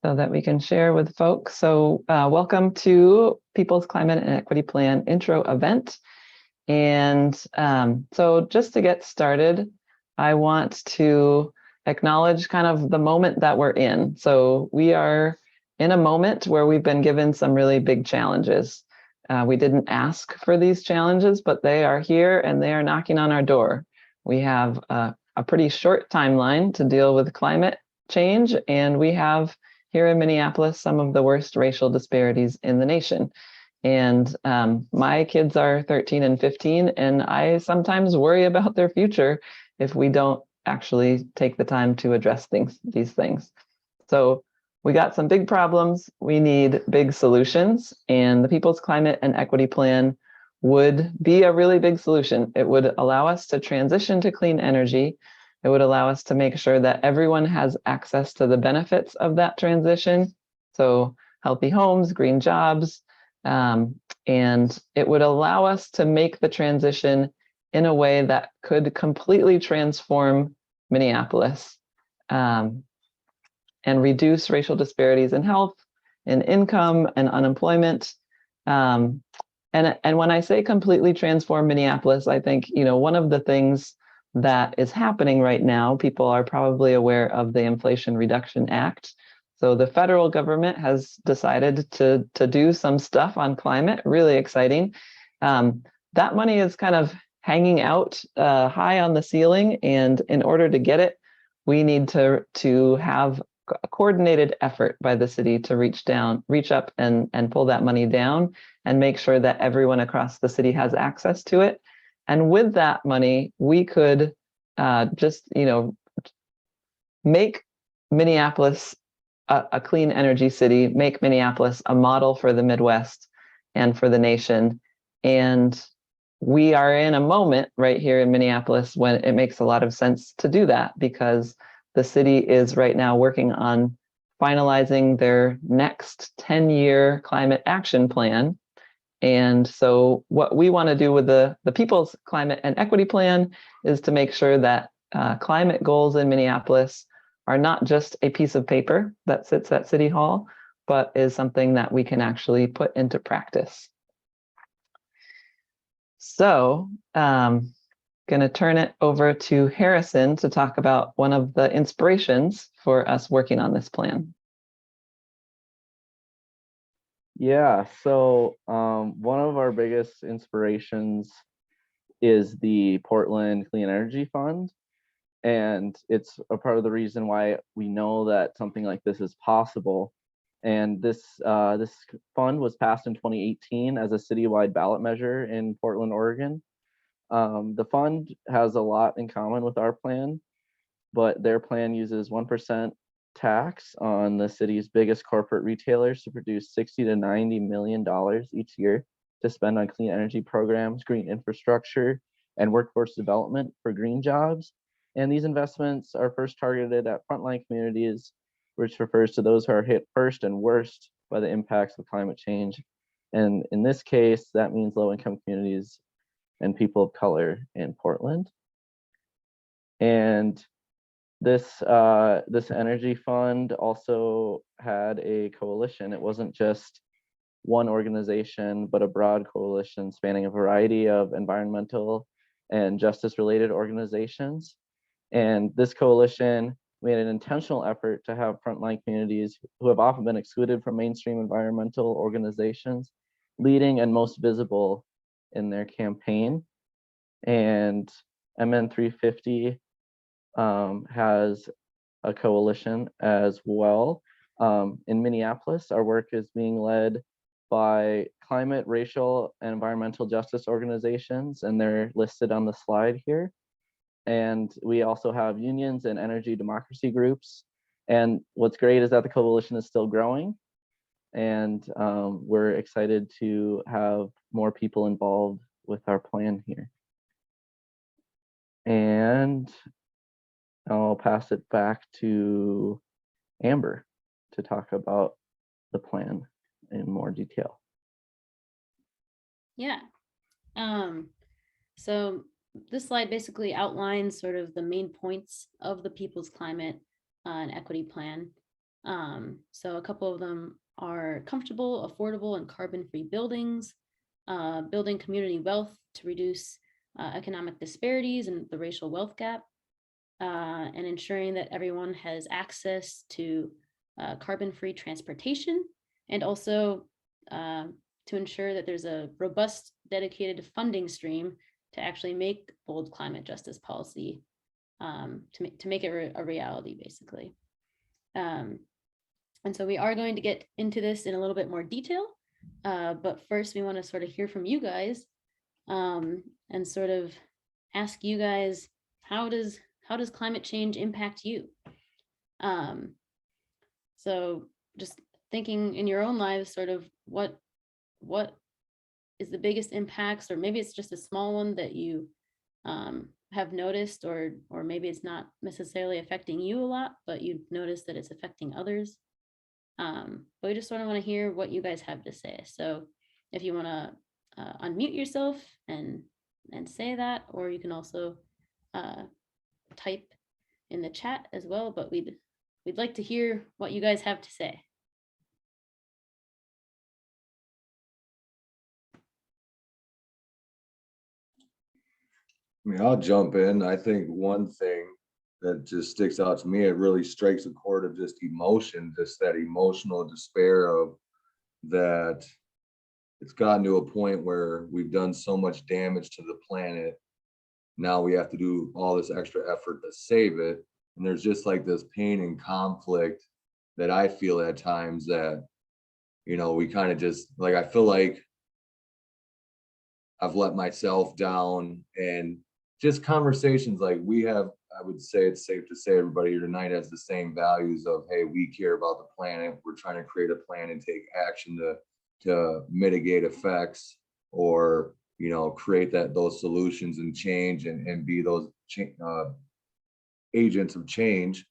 so that we can share with folks. So welcome to People's Climate and Equity Plan intro event. And so just to get started, I want to acknowledge kind of the moment that we're in. So we are in a moment where we've been given some really big challenges. We didn't ask for these challenges, but they are here and they are knocking on our door. We have a pretty short timeline to deal with climate change, and we have here in Minneapolis some of the worst racial disparities in the nation. And my kids are 13 and 15, and I sometimes worry about their future if we don't actually take the time to address these things. So we got some big problems. We need big solutions, and the People's Climate and Equity Plan would be a really big solution. It would allow us to transition to clean energy. It would allow us to make sure that everyone has access to the benefits of that transition. So healthy homes, green jobs, and it would allow us to make the transition in a way that could completely transform Minneapolis and reduce racial disparities in health, in income, and unemployment. And when I say completely transform Minneapolis, I think, one of the things that is happening right now, people are probably aware of the Inflation Reduction Act. So the federal government has decided to do some stuff on climate, really exciting. That money is kind of hanging out high on the ceiling, and in order to get it, we need to have a coordinated effort by the city to reach up and pull that money down and make sure that everyone across the city has access to it. And with that money, we could make Minneapolis a clean energy city, make Minneapolis a model for the Midwest and for the nation. And we are in a moment right here in Minneapolis when it makes a lot of sense to do that, because the city is right now working on finalizing their next 10-year climate action plan. And so what we want to do with the People's Climate and Equity Plan is to make sure that climate goals in Minneapolis are not just a piece of paper that sits at City Hall, but is something that we can actually put into practice. So going to turn it over to Harrison to talk about one of the inspirations for us working on this plan. Yeah, so one of our biggest inspirations is the Portland Clean Energy Fund. And it's a part of the reason why we know that something like this is possible. And this fund was passed in 2018 as a citywide ballot measure in Portland, Oregon. The fund has a lot in common with our plan, but their plan uses 1% tax on the city's biggest corporate retailers to produce $60 to $90 million each year to spend on clean energy programs, green infrastructure, and workforce development for green jobs. And these investments are first targeted at frontline communities, which refers to those who are hit first and worst by the impacts of climate change. And in this case, that means low-income communities and people of color in Portland. And this energy fund also had a coalition. It wasn't just one organization, but a broad coalition spanning a variety of environmental and justice-related organizations. And this coalition made an intentional effort to have frontline communities who have often been excluded from mainstream environmental organizations leading and most visible in their campaign. And MN 350 has a coalition as well. In Minneapolis, our work is being led by climate, racial, and environmental justice organizations, and they're listed on the slide here. And we also have unions and energy democracy groups. And what's great is that the coalition is still growing. And we're excited to have more people involved with our plan here. And I'll pass it back to Amber to talk about the plan in more detail. Yeah. So this slide basically outlines sort of the main points of the People's Climate and Equity Plan. So a couple of them are comfortable, affordable, and carbon-free buildings, building community wealth to reduce economic disparities and the racial wealth gap, and ensuring that everyone has access to carbon-free transportation, and also to ensure that there's a robust, dedicated funding stream to actually make bold climate justice policy, to make it a reality, basically. And so we are going to get into this in a little bit more detail, but first we want to sort of hear from you guys, and sort of ask you guys, how does climate change impact you? So just thinking in your own lives, sort of what is the biggest impacts, or maybe it's just a small one that you have noticed, or maybe it's not necessarily affecting you a lot, but you notice that it's affecting others. But we just sort of want to hear what you guys have to say. So if you want to unmute yourself and say that, or you can also type in the chat as well, but we'd like to hear what you guys have to say. I mean, I'll jump in. I think one thing that just sticks out to me, it really strikes a chord of just emotion, just that emotional despair of that it's gotten to a point where we've done so much damage to the planet. Now we have to do all this extra effort to save it. And there's just like this pain and conflict that I feel at times that, you know, we kind of just like, I feel like I've let myself down, and just conversations like we have, I would say it's safe to say everybody here tonight has the same values of, hey, we care about the planet. We're trying to create a plan and take action to mitigate effects, or, you know, create those solutions and change and be those agents of change.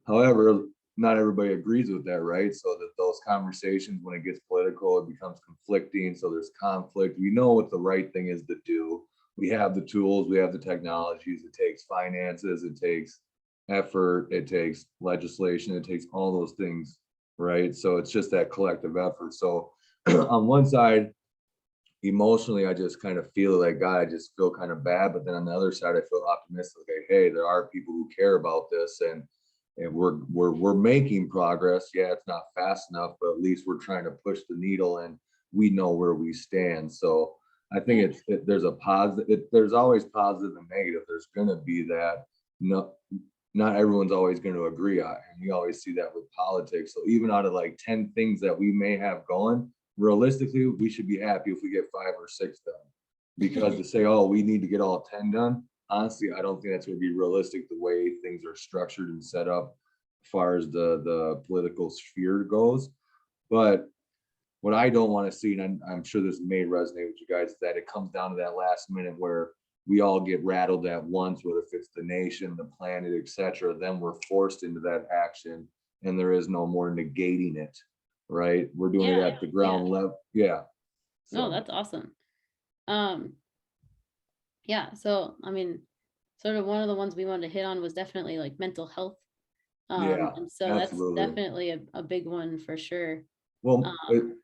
However, not everybody agrees with that, right? So that those conversations, when it gets political, it becomes conflicting. So there's conflict. We know what the right thing is to do. We have the tools, we have the technologies. It takes finances, it takes effort, it takes legislation, it takes all those things, right? So it's just that collective effort. So on one side, emotionally, I just kind of feel like, God, I just feel kind of bad. But then on the other side, I feel optimistic. Like, hey, there are people who care about this, and we're making progress. Yeah, it's not fast enough, but at least we're trying to push the needle, and we know where we stand. So I think there's a positive. There's always positive and negative. There's going to be that. No, not everyone's always going to agree on, and we always see that with politics. So even out of like 10 things that we may have going, realistically, we should be happy if we get 5 or 6 done. Because to say, oh, we need to get all 10 done, honestly, I don't think that's going to be realistic the way things are structured and set up as far as the political sphere goes. But what I don't want to see, and I'm sure this may resonate with you guys, is that it comes down to that last minute where we all get rattled at once, whether if it's the nation, the planet, etc. Then we're forced into that action, and there is no more negating it, right? We're doing it at the ground level. Yeah. So. No, that's awesome. Yeah, so I mean, sort of one of the ones we wanted to hit on was definitely like mental health. And so absolutely. That's definitely a big one for sure. Well,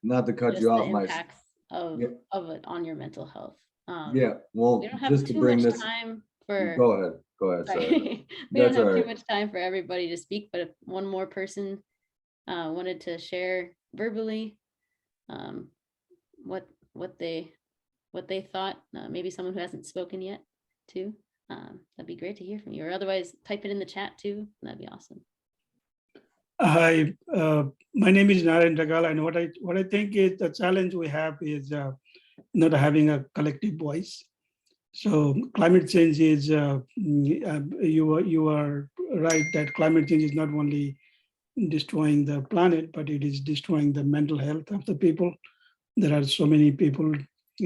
not to cut you off, the impacts of it on your mental health. Yeah, well, we don't have too much time for. Go ahead. Sorry. We don't have too much time for everybody to speak, but if one more person wanted to share verbally what they thought, maybe someone who hasn't spoken yet too, that'd be great to hear from you, or otherwise type it in the chat too. That'd be awesome. Hi, my name is Narayan Ragal, and what I think is the challenge we have is not having a collective voice. So climate change is, you are right that climate change is not only destroying the planet, but it is destroying the mental health of the people. There are so many people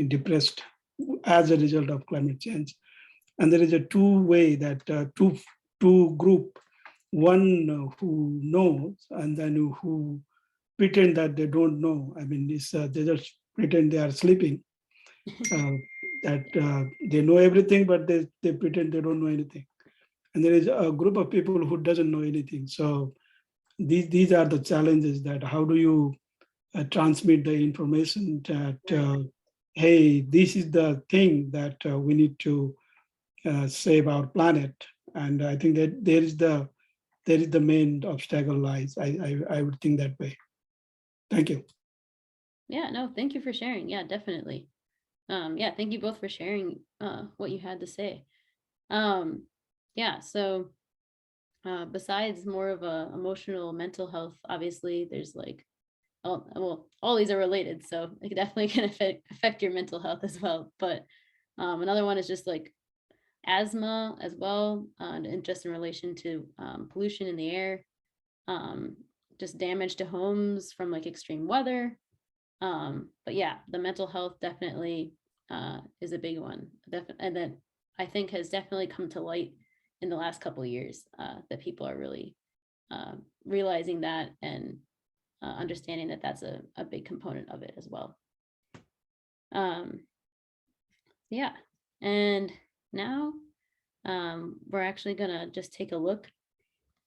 depressed as a result of climate change. And there is a two-way that two group, one who knows and then who pretend that they don't know. I mean, they just pretend they are sleeping, that they know everything, but they pretend they don't know anything. And there is a group of people who doesn't know anything. So these are the challenges that how do you transmit the information that, hey, this is the thing that we need to save our planet. And I think that there is the main obstacle lies. I would think that way. Thank you. Yeah, no, thank you for sharing. Yeah, definitely. Yeah, thank you both for sharing what you had to say. Yeah, so besides more of a emotional mental health, obviously there's like, oh, well, all these are related, so it definitely can affect your mental health as well. But another one is just like asthma as well, and just in relation to pollution in the air, just damage to homes from like extreme weather. But yeah, the mental health definitely is a big one. And that I think has definitely come to light in the last couple of years, that people are really realizing that and understanding that that's a big component of it as well. Yeah, and now we're actually gonna just take a look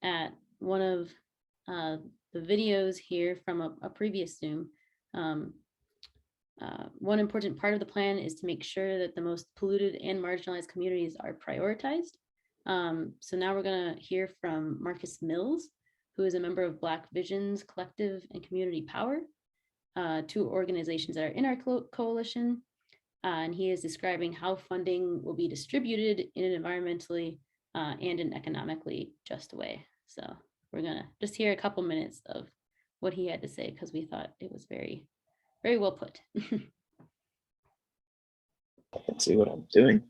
at one of the videos here from a previous Zoom. One important part of the plan is to make sure that the most polluted and marginalized communities are prioritized. So now we're going to hear from Marcus Mills, who is a member of Black Visions Collective and Community Power, two organizations that are in our coalition. And he is describing how funding will be distributed in an environmentally and an economically just way. So we're going to just hear a couple minutes of what he had to say because we thought it was very well put. Let's see what I'm doing.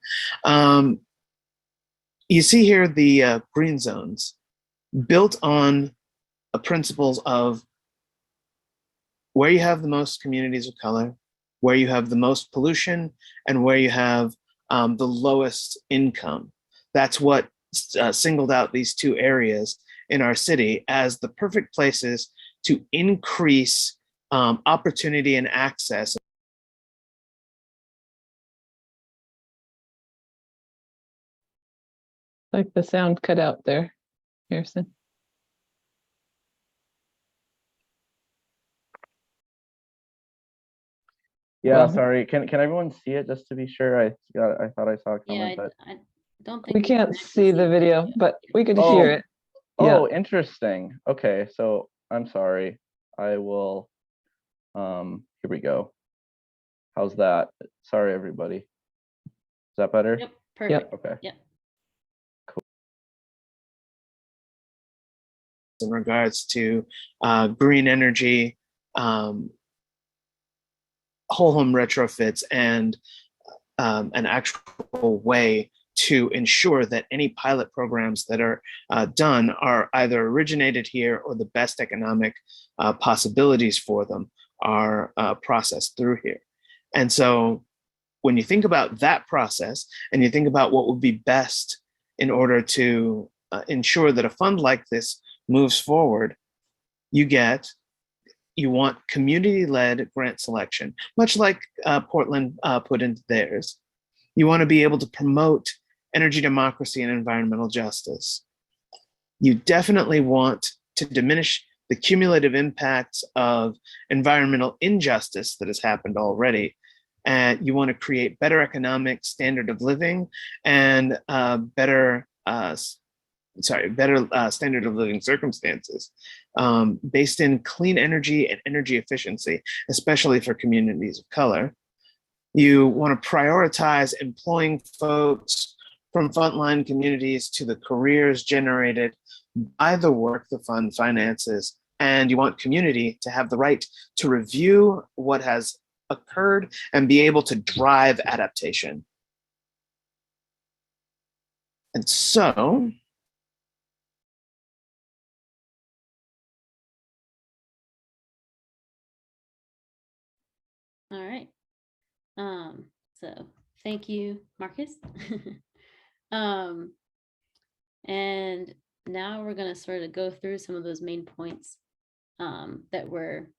You see here the green zones built on principles of where you have the most communities of color, where you have the most pollution, and where you have the lowest income. That's what singled out these two areas in our city as the perfect places to increase opportunity and access. Like the sound cut out there, Harrison. Yeah, Well, sorry. Can everyone see it just to be sure? I thought I saw a Yeah, comment, but I don't think we can can't actually see the video, but we could Oh. hear it. Yeah. oh, interesting. Okay, so I'm sorry. I will here we go. How's that? Sorry, everybody. Is that better? Yep, perfect. Okay. Yep. In regards to green energy, whole home retrofits, and an actual way to ensure that any pilot programs that are done are either originated here or the best economic possibilities for them are processed through here. And so when you think about that process and you think about what would be best in order to ensure that a fund like this moves forward, you want community-led grant selection, much like Portland put into theirs. You want to be able to promote energy democracy and environmental justice. You definitely want to diminish the cumulative impacts of environmental injustice that has happened already. And you want to create better economic standard of living and better standard of living circumstances based in clean energy and energy efficiency, especially for communities of color. You want to prioritize employing folks from frontline communities to the careers generated by the work the fund finances. And you want community to have the right to review what has occurred and be able to drive adaptation. And so, All right. So thank you, Marcus. And now we're going to sort of go through some of those main points that were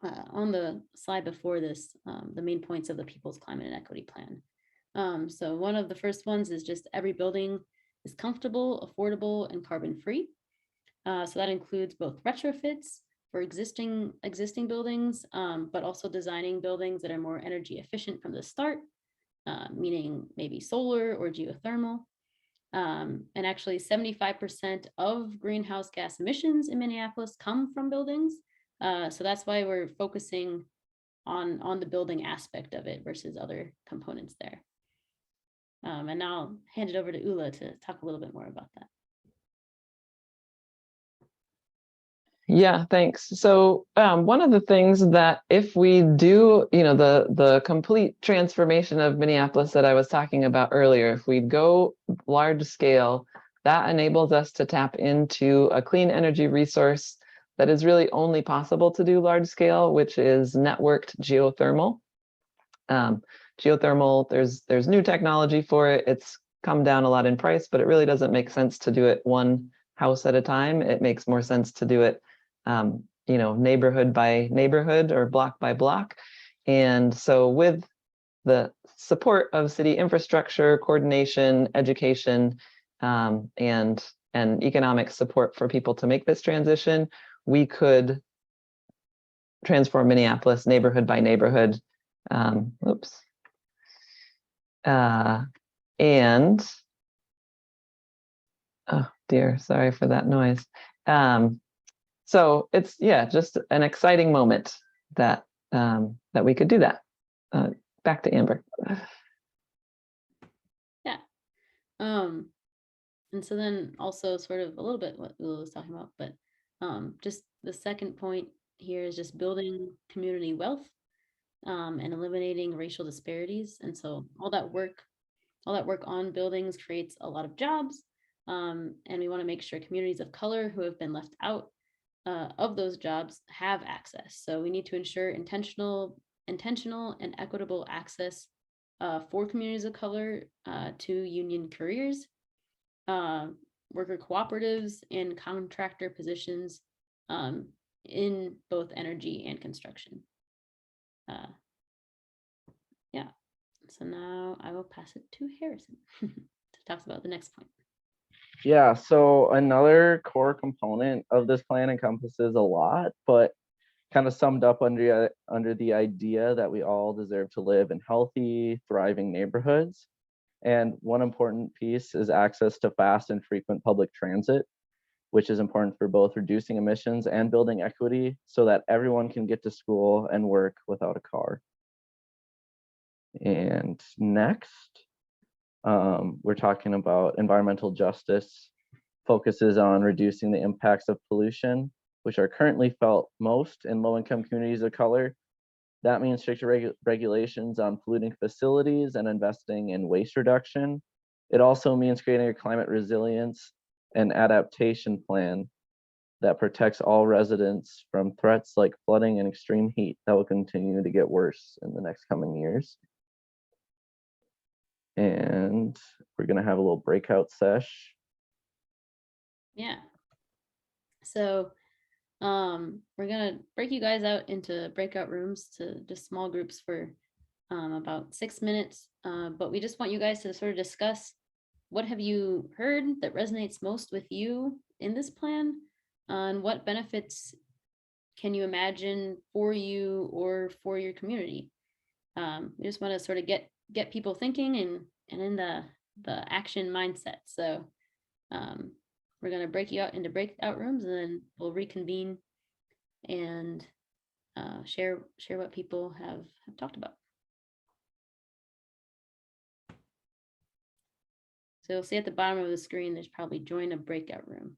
on the slide before this, the main points of the People's Climate and Equity Plan. So one of the first ones is just every building is comfortable, affordable, and carbon free. So that includes both retrofits for existing buildings, but also designing buildings that are more energy efficient from the start, meaning maybe solar or geothermal. And actually 75% of greenhouse gas emissions in Minneapolis come from buildings. So that's why we're focusing on the building aspect of it versus other components there. And now I'll hand it over to Ula to talk a little bit more about that. Yeah, thanks. So one of the things that if we do, the complete transformation of Minneapolis that I was talking about earlier, if we go large scale, that enables us to tap into a clean energy resource that is really only possible to do large scale, which is networked geothermal. Geothermal, there's new technology for it. It's come down a lot in price, but it really doesn't make sense to do it one house at a time. It makes more sense to do it neighborhood by neighborhood or block by block. And so with the support of city infrastructure, coordination, education, and economic support for people to make this transition, we could transform Minneapolis neighborhood by neighborhood. And oh dear, sorry for that noise. So it's, just an exciting moment that that we could do that. Back to Amber. Yeah. And so then also sort of a little bit what Ula was talking about, but just the second point here is just building community wealth and eliminating racial disparities. And so all that work on buildings creates a lot of jobs. And we want to make sure communities of color who have been left out of those jobs have access. So we need to ensure intentional and equitable access for communities of color to union careers, worker cooperatives, and contractor positions in both energy and construction. Yeah, so now I will pass it to Harrison to talk about the next point. Yeah, so another core component of this plan encompasses a lot, but kind of summed up under the idea that we all deserve to live in healthy, thriving neighborhoods. And one important piece is access to fast and frequent public transit, which is important for both reducing emissions and building equity so that everyone can get to school and work without a car. And next, we're talking about environmental justice, focuses on reducing the impacts of pollution, which are currently felt most in low-income communities of color. That means stricter regulations on polluting facilities and investing in waste reduction. It also means creating a climate resilience and adaptation plan that protects all residents from threats like flooding and extreme heat that will continue to get worse in the next coming years. And we're gonna have a little breakout sesh. Yeah. So we're gonna break you guys out into breakout rooms to just small groups for about 6 minutes. But we just want you guys to sort of discuss what have you heard that resonates most with you in this plan, and what benefits can you imagine for you or for your community. We just want to sort of get people thinking and in the action mindset. So we're going to break you out into breakout rooms, and then we'll reconvene and share what people have talked about. So you'll see at the bottom of the screen, there's probably join a breakout room.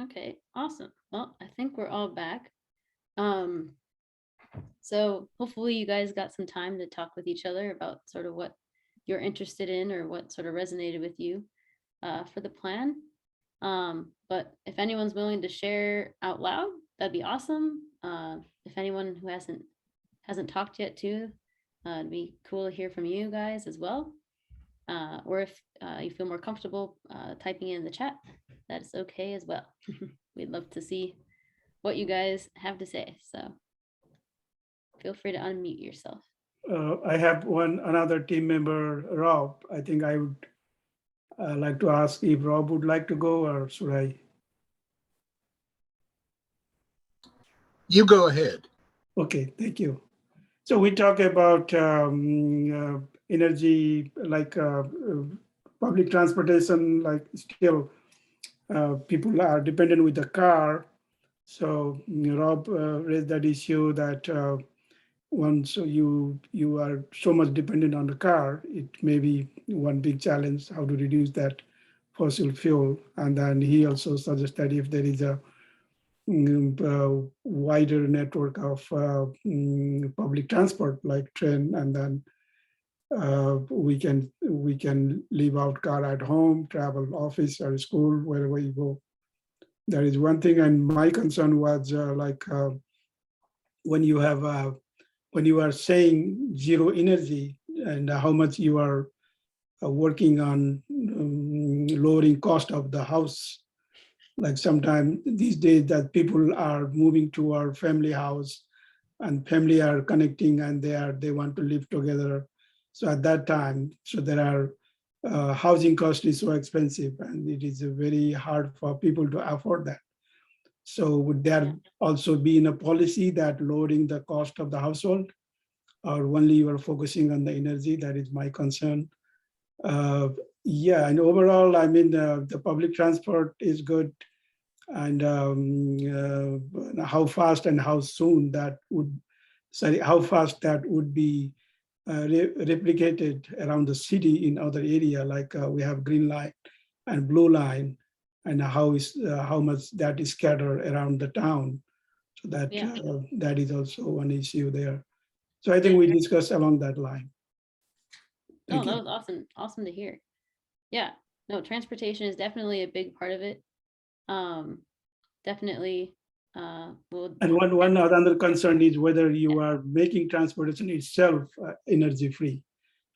Okay, awesome. Well, I think we're all back. So hopefully you guys got some time to talk with each other about sort of what you're interested in or what sort of resonated with you for the plan. But if anyone's willing to share out loud, that'd be awesome. If anyone who hasn't talked yet too, it'd be cool to hear from you guys as well. Or if you feel more comfortable typing in the chat, that's okay as well. We'd love to see what you guys have to say. So feel free to unmute yourself. I have another team member, Rob. I think I would like to ask if Rob would like to go, or should I? You go ahead. Okay, thank you. So we talk about energy, like public transportation, like still people are dependent with the car. So Rob raised that issue that once you are so much dependent on the car, it may be one big challenge how to reduce that fossil fuel. And then he also suggested if there is a wider network of public transport like train, and then we can leave out car at home, travel office or school, wherever you go. That is one thing. And my concern was when you are saying zero energy and how much you are working on lowering cost of the house. Like sometimes these days that people are moving to our family house and family are connecting and they want to live together. So at that time, so there are housing cost is so expensive and it is very hard for people to afford that. So would there also be in a policy that lowering the cost of the household, or only you are focusing on the energy? That is my concern. Yeah, and overall, I mean, the public transport is good. And how fast and how soon that would, how fast that would be replicated around the city in other area, like we have green line and blue line, and how much that is scattered around the town. So that that is also one issue there. So I think we discussed along that line. Oh, that was awesome. Awesome to hear. Yeah, no, transportation is definitely a big part of it. Definitely. And one other concern is whether you are making transportation itself energy free.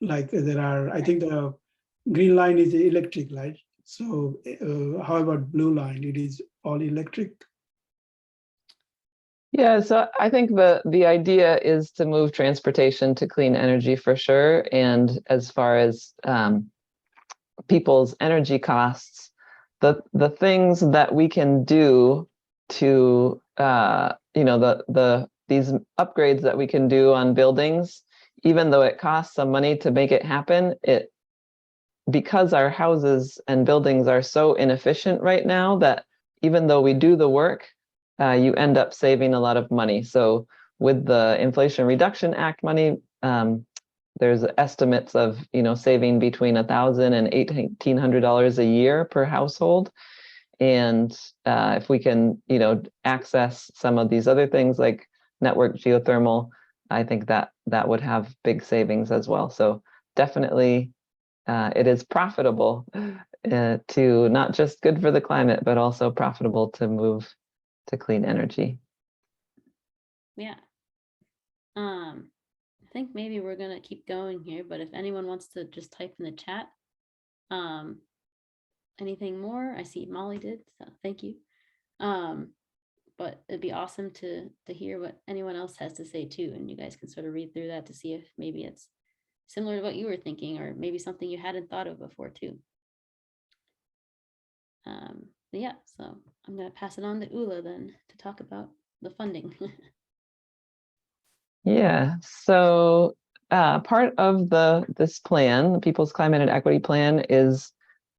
Like there are, I think the green line is electric, right? So how about blue line? It is all electric. Yeah, so I think the idea is to move transportation to clean energy for sure. And as far as people's energy costs, the things that we can do to these upgrades that we can do on buildings, even though it costs some money to make it happen, because our houses and buildings are so inefficient right now that even though we do the work, you end up saving a lot of money. So with the Inflation Reduction Act money, there's estimates of saving between $1,000 and $1,800 a year per household. And if we can access some of these other things like network geothermal, I think that would have big savings as well. So definitely it is profitable to not just good for the climate, but also profitable to move to clean energy. Yeah. I think maybe we're gonna keep going here, but if anyone wants to just type in the chat, anything more? I see Molly did, so thank you. But it'd be awesome to hear what anyone else has to say too, and you guys can sort of read through that to see if maybe it's similar to what you were thinking, or maybe something you hadn't thought of before too. But yeah, so I'm gonna pass it on to Ula then to talk about the funding. Yeah, so part of this plan, the People's Climate and Equity Plan, is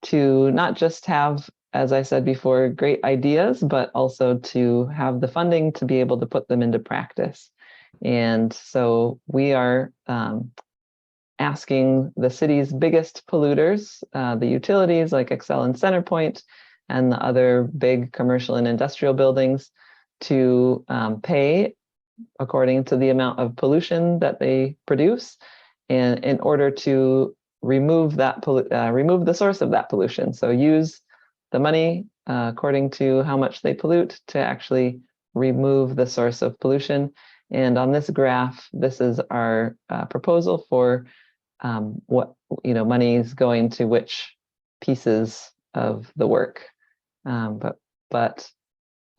to not just have, as I said before, great ideas, but also to have the funding to be able to put them into practice. And so we are asking the city's biggest polluters, the utilities like Excel and Centerpoint, and the other big commercial and industrial buildings to pay according to the amount of pollution that they produce, and in order to remove remove the source of that pollution. So use the money according to how much they pollute to actually remove the source of pollution. And on this graph, this is our proposal for what money is going to which pieces of the work. But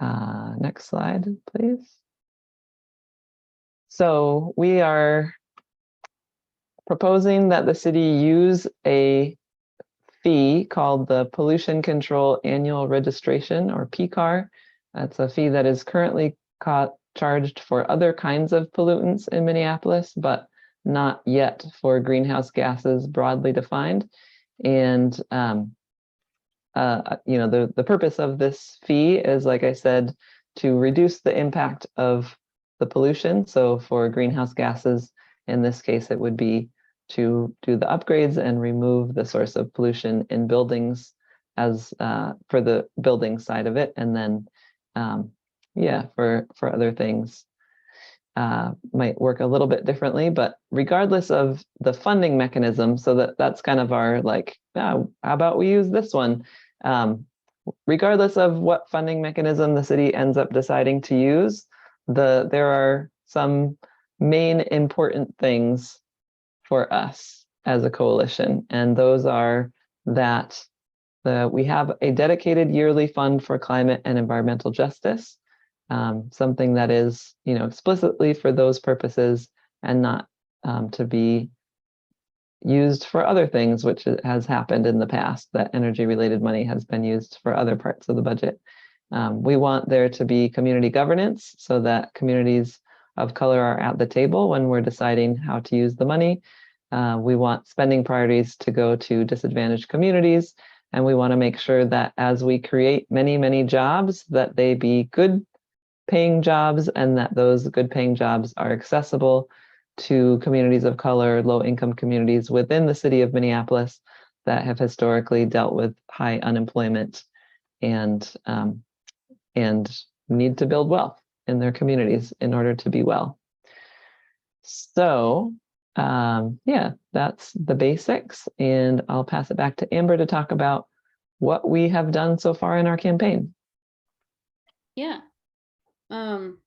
next slide, please. So we are proposing that the city use a fee called the Pollution Control Annual Registration, or PCAR. That's a fee that is currently charged for other kinds of pollutants in Minneapolis, but not yet for greenhouse gases broadly defined. And the purpose of this fee is, like I said, to reduce the impact of the pollution. So for greenhouse gases, in this case, it would be to do the upgrades and remove the source of pollution in buildings as for the building side of it. And then, for other things, might work a little bit differently, but regardless of the funding mechanism, so that's kind of our how about we use this one? Regardless of what funding mechanism the city ends up deciding to use, there are some main important things for us as a coalition, and those are that we have a dedicated yearly fund for climate and environmental justice, something that is explicitly for those purposes and not to be used for other things, which has happened in the past, that energy related money has been used for other parts of the budget. We want there to be community governance so that communities of color are at the table when we're deciding how to use the money. We want spending priorities to go to disadvantaged communities, and we want to make sure that as we create many, many jobs, that they be good paying jobs, and that those good paying jobs are accessible to communities of color, low income communities within the city of Minneapolis that have historically dealt with high unemployment and need to build wealth in their communities in order to be well. So that's the basics, and I'll pass it back to Amber to talk about what we have done so far in our campaign. Yeah.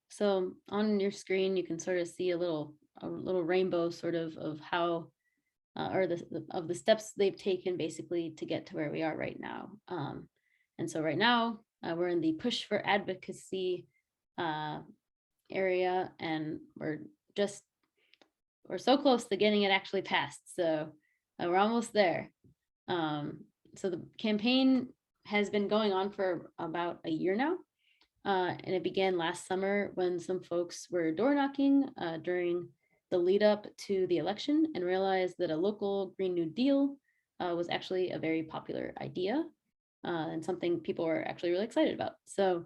So on your screen, you can sort of see a little rainbow sort of how or the steps they've taken basically to get to where we are right now. And so right now we're in the push for advocacy area, and we're so close to getting it actually passed. So we're almost there. So the campaign has been going on for about a year now. And it began last summer when some folks were door knocking during the lead up to the election and realized that a local Green New Deal was actually a very popular idea and something people were actually really excited about. So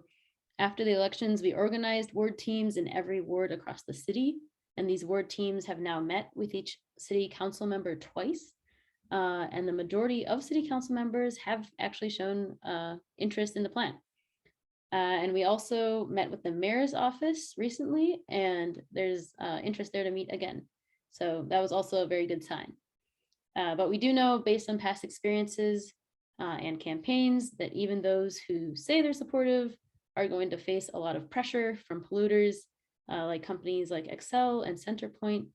after the elections, we organized ward teams in every ward across the city. And these ward teams have now met with each city council member twice. And the majority of city council members have actually shown interest in the plan. And we also met with the mayor's office recently, and there's interest there to meet again. So that was also a very good sign. But we do know, based on past experiences and campaigns, that even those who say they're supportive are going to face a lot of pressure from polluters like companies like Excel and Centerpoint,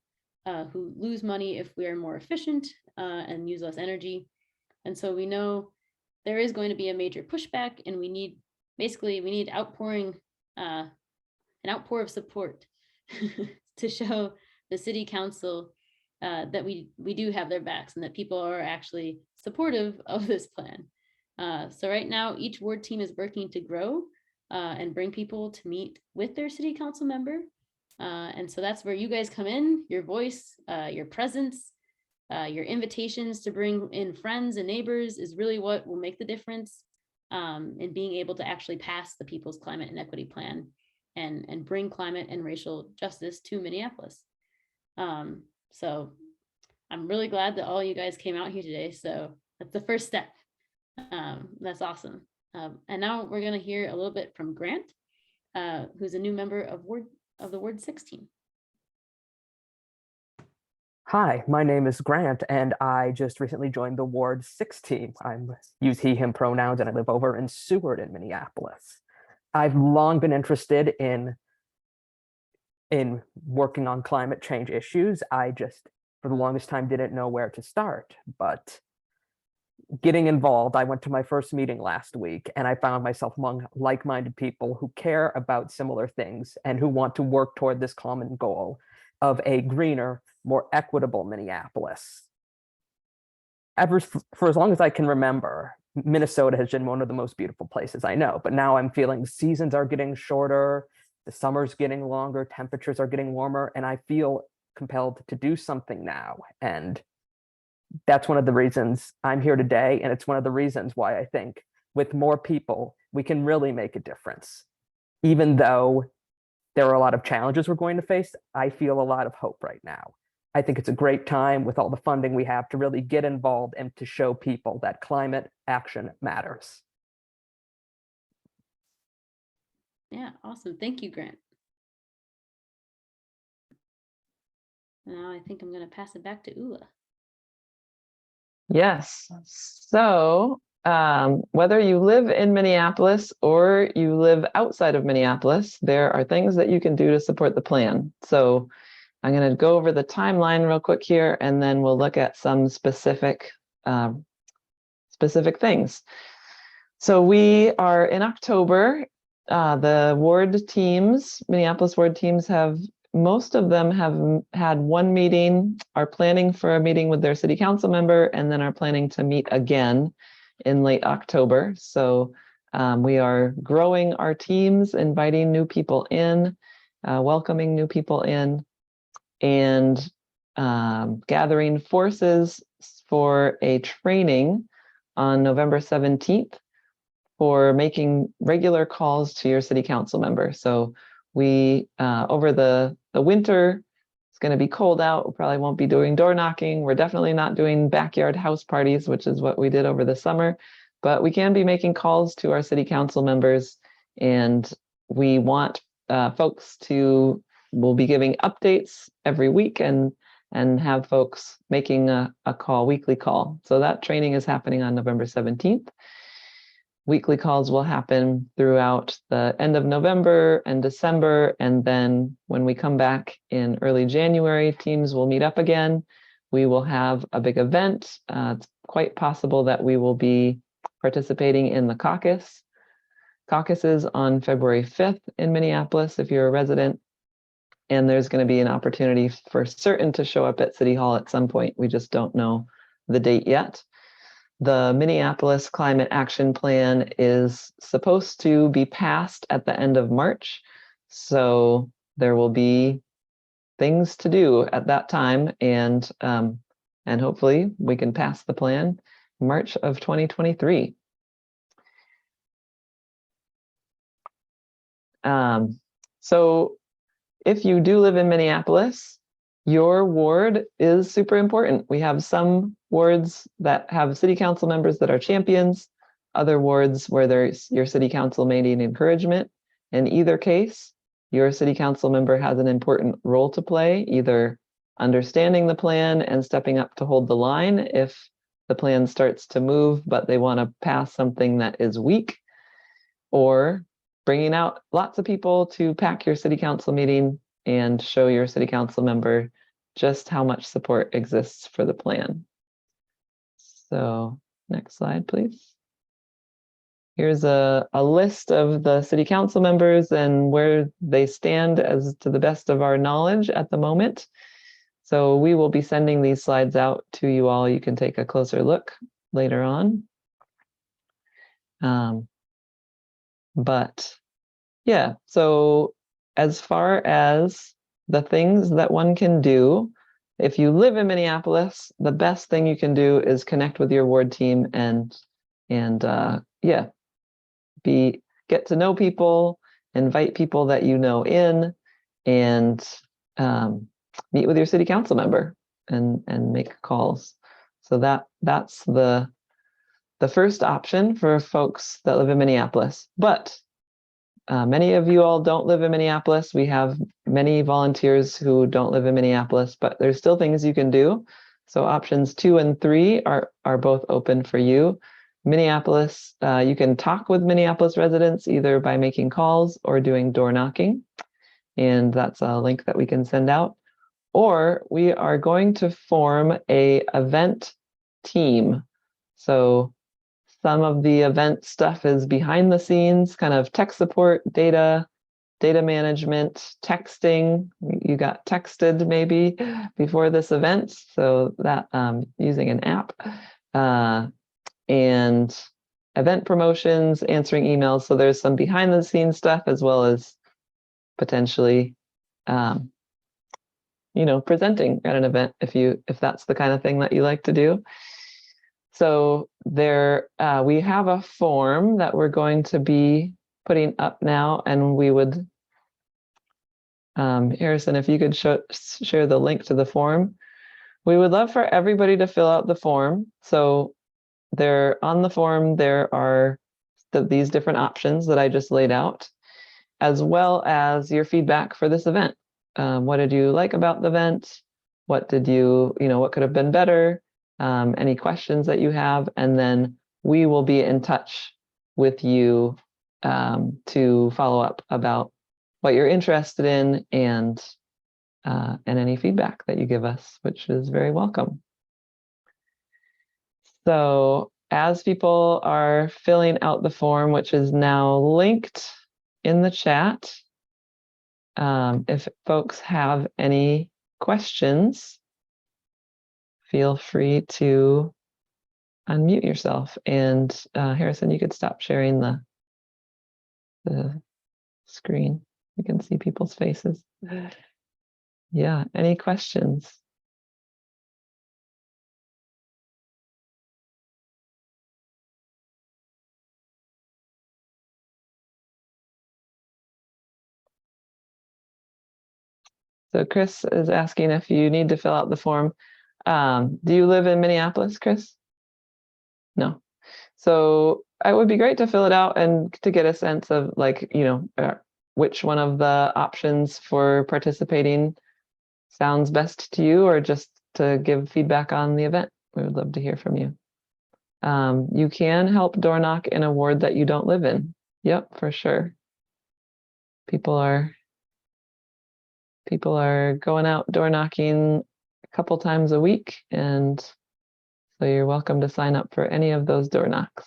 who lose money if we are more efficient and use less energy. And so we know there is going to be a major pushback, and we need an outpour of support to show the city council that we do have their backs and that people are actually supportive of this plan. So right now, each ward team is working to grow and bring people to meet with their city council member. And so that's where you guys come in. Your voice, your presence, your invitations to bring in friends and neighbors is really what will make the difference in being able to actually pass the People's Climate and Equity Plan and bring climate and racial justice to Minneapolis. So I'm really glad that all you guys came out here today. So that's the first step. That's awesome. And now we're going to hear a little bit from Grant, who's a new member of the Ward 16. Hi, my name is Grant, and I just recently joined the Ward 6 team. I use he, him pronouns, and I live over in Seward in Minneapolis. I've long been interested in working on climate change issues. I just, for the longest time, didn't know where to start. But getting involved, I went to my first meeting last week, and I found myself among like-minded people who care about similar things and who want to work toward this common goal of a greener, more equitable Minneapolis. For as long as I can remember, Minnesota has been one of the most beautiful places I know, but now I'm feeling seasons are getting shorter, the summer's getting longer, temperatures are getting warmer, and I feel compelled to do something now. And that's one of the reasons I'm here today, and it's one of the reasons why I think with more people, we can really make a difference. Even though there are a lot of challenges we're going to face, I feel a lot of hope right now. I think it's a great time with all the funding we have to really get involved and to show people that climate action matters. Yeah, awesome. Thank you, Grant. Now I think I'm going to pass it back to Ula. Yes. So whether you live in Minneapolis or you live outside of Minneapolis, there are things that you can do to support the plan. So I'm going to go over the timeline real quick here, and then we'll look at some specific things. So we are in October. The ward teams, Minneapolis ward teams, most of them have had one meeting, are planning for a meeting with their city council member, and then are planning to meet again in late October. So we are growing our teams, inviting new people in, welcoming new people in, and gathering forces for a training on November 17th for making regular calls to your city council member. So we, over the winter, it's going to be cold out. We probably won't be doing door knocking. We're definitely not doing backyard house parties, which is what we did over the summer. But we can be making calls to our city council members, and we want folks to, we'll be giving updates every week and have folks making a weekly call. So that training is happening on November 17th. Weekly calls will happen throughout the end of November and December. And then when we come back in early January, teams will meet up again. We will have a big event. It's quite possible that we will be participating in the caucuses on February 5th in Minneapolis if you're a resident. And there's going to be an opportunity for certain to show up at City Hall at some point. We just don't know the date yet. The Minneapolis Climate Action Plan is supposed to be passed at the end of March. So there will be things to do at that time. And hopefully we can pass the plan in March of 2023. So if you do live in Minneapolis, your ward is super important. We have some wards that have city council members that are champions, other wards where your city council may need encouragement. In either case, your city council member has an important role to play, either understanding the plan and stepping up to hold the line if the plan starts to move, but they want to pass something that is weak, or bringing out lots of people to pack your city council meeting and show your city council member just how much support exists for the plan. So next slide, please. Here's a list of the city council members and where they stand as to the best of our knowledge at the moment. So we will be sending these slides out to you all. You can take a closer look later on. But yeah, so as far as the things that one can do, if you live in Minneapolis, the best thing you can do is connect with your ward team and yeah, get to know people, invite people that you know in, and meet with your city council member and make calls. So that's the the first option for folks that live in Minneapolis, but many of you all don't live in Minneapolis. We have many volunteers who don't live in Minneapolis, but there's still things you can do. So options 2 and 3 are both open for you. Minneapolis, you can talk with Minneapolis residents either by making calls or doing door knocking. And that's a link that we can send out. Or we are going to form a event team. So some of the event stuff is behind the scenes, kind of tech support, data management, texting. You got texted maybe before this event, so that using an app, and event promotions, answering emails. So there's some behind the scenes stuff as well as potentially, presenting at an event if that's the kind of thing that you like to do. So there, we have a form that we're going to be putting up now, and we would, Harrison, if you could share the link to the form. We would love for everybody to fill out the form. So there on the form, there are these different options that I just laid out, as well as your feedback for this event. What did you like about the event? What did what could have been better? Any questions that you have, and then we will be in touch with you to follow up about what you're interested in and any feedback that you give us, which is very welcome. So as people are filling out the form, which is now linked in the chat, if folks have any questions, feel free to unmute yourself. And Harrison, you could stop sharing the screen. You can see people's faces. Yeah, any questions? So Chris is asking if you need to fill out the form. Do you live in Minneapolis, Chris? No. So it would be great to fill it out and to get a sense of which one of the options for participating sounds best to you, or just to give feedback on the event. We would love to hear from you. You can help door knock in a ward that you don't live in. Yep, for sure. People are going out door knocking a couple times a week, and so you're welcome to sign up for any of those door knocks.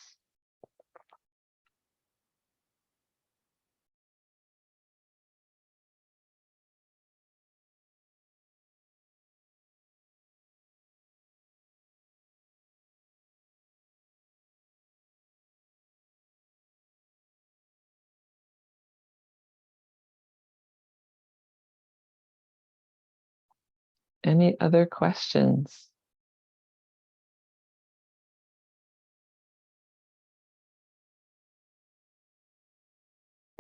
Any other questions?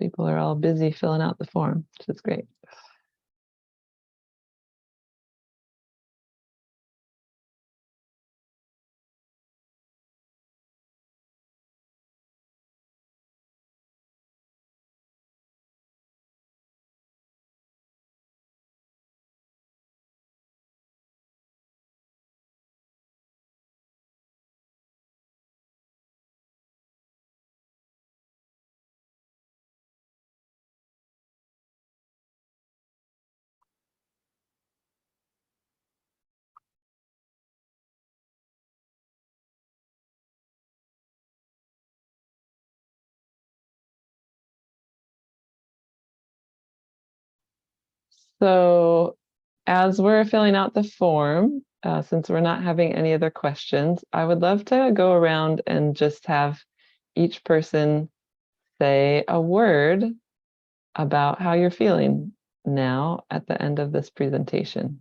People are all busy filling out the form, which is great. So as we're filling out the form, since we're not having any other questions, I would love to go around and just have each person say a word about how you're feeling now at the end of this presentation.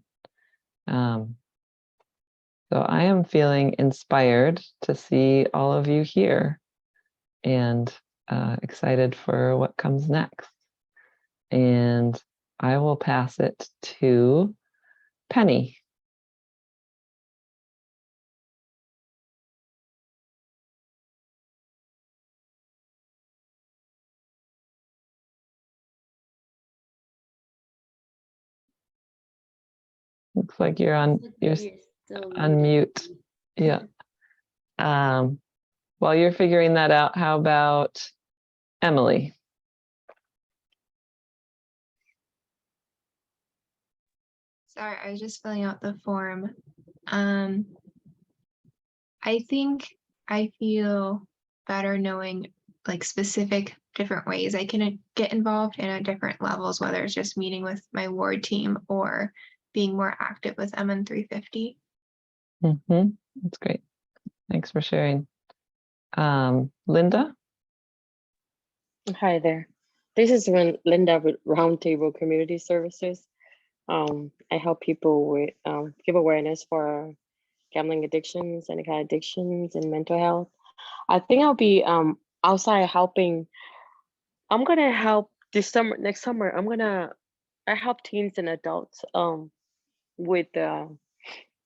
So I am feeling inspired to see all of you here, and excited for what comes next. And I will pass it to Penny. Looks like you're on, you're still unmute. muted. Yeah. While you're figuring that out, how about Emily? Sorry, I was just filling out the form. I think I feel better knowing like specific different ways I can get involved in at different levels, whether it's just meeting with my ward team or being more active with MN 350. That's great. Thanks for sharing. Linda? Hi there. This is Linda with Roundtable Community Services. I help people with give awareness for gambling addictions and alcohol addictions and mental health. I think I'll be outside helping. I'm gonna help this summer. Next summer, I help teens and adults with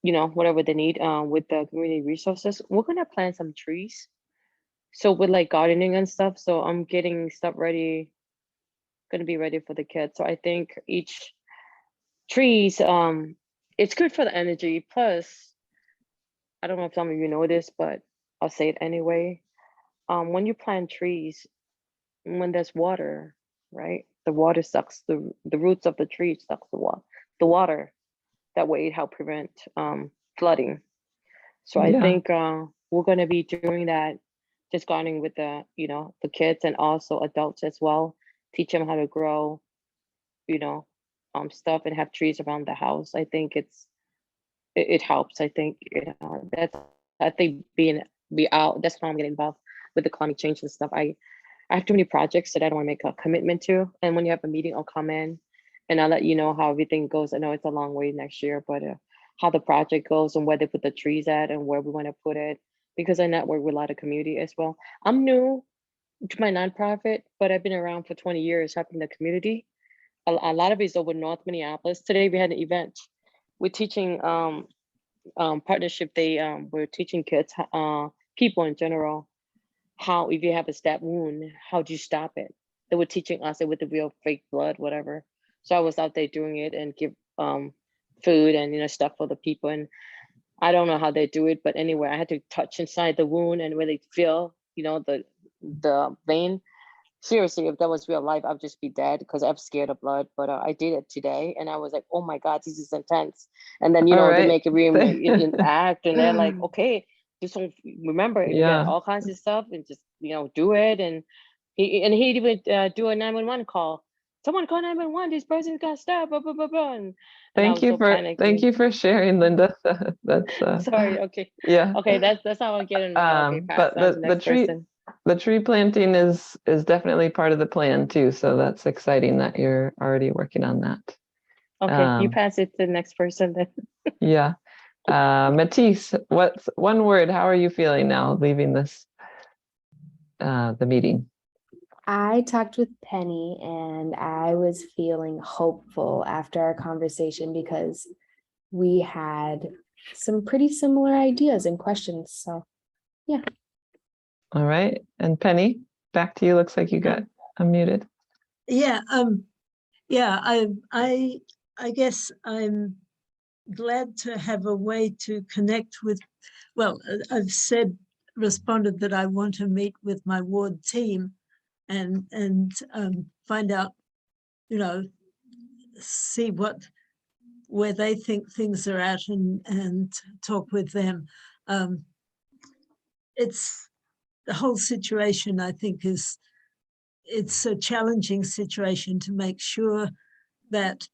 whatever they need with the community resources. We're gonna plant some trees. So with like gardening and stuff. So I'm getting stuff ready, gonna be ready for the kids. So I think each trees, it's good for the energy. Plus, I don't know if some of you know this, but I'll say it anyway. When you plant trees, when there's water, right? The water sucks, the roots of the tree sucks the water. That way it help prevent flooding. So I think we're gonna be doing that, just gardening with the kids and also adults as well. Teach them how to grow, stuff and have trees around the house. I think it helps. I think be out. That's why I'm getting involved with the climate change and stuff. I have too many projects that I don't want to make a commitment to. And when you have a meeting, I'll come in and I'll let you know how everything goes. I know it's a long way next year, but how the project goes and where they put the trees at and where we want to put it, because I network with a lot of community as well. I'm new to my nonprofit, but I've been around for 20 years helping the community. A lot of it is over North Minneapolis. Today we had an event. We're teaching partnership. We're teaching kids, people in general, how if you have a stab wound, how do you stop it? They were teaching us it with the real fake blood, whatever. So I was out there doing it and give food and stuff for the people. And I don't know how they do it, but anyway, I had to touch inside the wound and really feel, the vein. Seriously, if that was real life, I'd just be dead because I'm scared of blood. But I did it today, and I was like, "Oh my God, this is intense." And then they make it real act, and they're like, "Okay, just don't remember, you got all kinds of stuff, and just do it." And he even do a 911 call. Someone call 911. This person got stabbed. Blah blah blah blah. And Thank you for sharing, Linda. That's sorry. Okay. Yeah. Okay, that's how I get involved. Okay, pass but on to the next person. The tree planting is definitely part of the plan too. So that's exciting that you're already working on that. Okay, you pass it to the next person then. Yeah. Matisse, what's one word? How are you feeling now leaving this the meeting? I talked with Penny and I was feeling hopeful after our conversation because we had some pretty similar ideas and questions. So yeah. All right. And Penny, back to you. Looks like you got unmuted. Yeah. I guess I'm glad to have a way to connect with, well, I've responded that I want to meet with my ward team and find out, see where they think things are at and talk with them. It's the whole situation, I think, it's a challenging situation to make sure that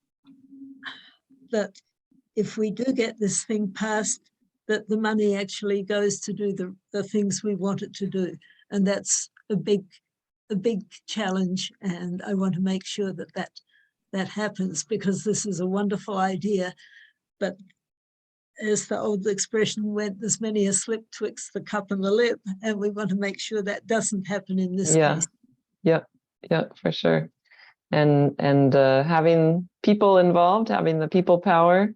if we do get this thing passed, that the money actually goes to do the things we want it to do. And that's a big challenge. And I want to make sure that happens, because this is a wonderful idea. But as the old expression went, there's many a slip twixt the cup and the lip, and we want to make sure that doesn't happen in this case. Yeah, for sure. And having people involved, having the people power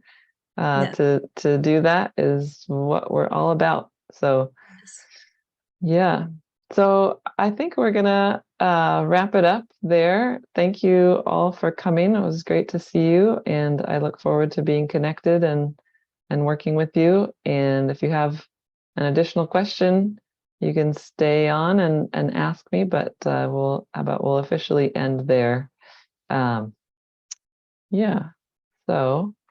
to do that is what we're all about. So yeah. So I think we're gonna wrap it up there. Thank you all for coming. It was great to see you, and I look forward to being connected and working with you. And if you have an additional question, you can stay on and ask me, but we'll officially end there. Yeah. So